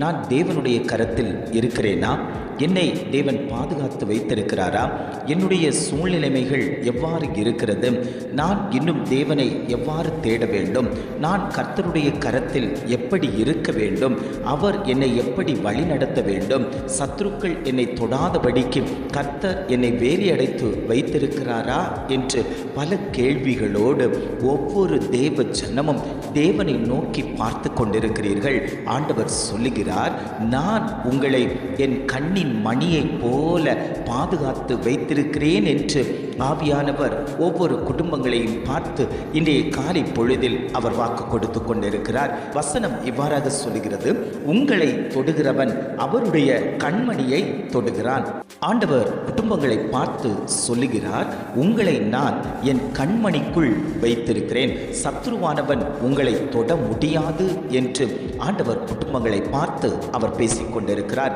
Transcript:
நான் தேவனுடைய கரத்தில் இருக்கிறேனா? என்னை தேவன் பாதுகாத்து வைத்திருக்கிறாரா? என்னுடைய சூழ்நிலைமைகள் எவ்வாறு இருக்கிறது? நான் இன்னும் தேவனை எவ்வாறு தேட வேண்டும்? நான் கர்த்தருடைய கரத்தில் எப்படி இருக்க வேண்டும்? அவர் என்னை எப்படி வழிநடத்த வேண்டும்? சத்துருக்கள் என்னை தொடாதபடிக்கு கர்த்தர் என்னை வேலியடைத்து வைத்திருக்கிறாரா என்று பல கேள்விகளோடு ஒவ்வொரு தேவ ஜனமும் தேவனை நோக்கி பார்த்து கொண்டிருக்கிறீர்கள். ஆண்டவர் சொல்லுகிறார், நான் உங்களை என் கண்ணின் மணியைப் போல பாதுகாத்து வைத்திருக்கிறேன் என்று ஆவியானவர் ஒவ்வொரு குடும்பங்களையும் பார்த்து இன்றைய காலை பொழுதில் அவர் வாக்கு கொடுத்து கொண்டிருக்கிறார். வசனம் இவ்வாறாக சொல்லுகிறது, உங்களை தொடுகிறவன் அவருடைய கண்மணியை தொடுகிறான். ஆண்டவர் குடும்பங்களை பார்த்து சொல்லுகிறார், உங்களை நான் என் கண்மணிக்குள் வைத்திருக்கிறேன், சத்ருவானவன் உங்களை தொட முடியாது என்று ஆண்டவர் குடும்பங்களை பார்த்து அவர் பேசிக் கொண்டிருக்கிறார்.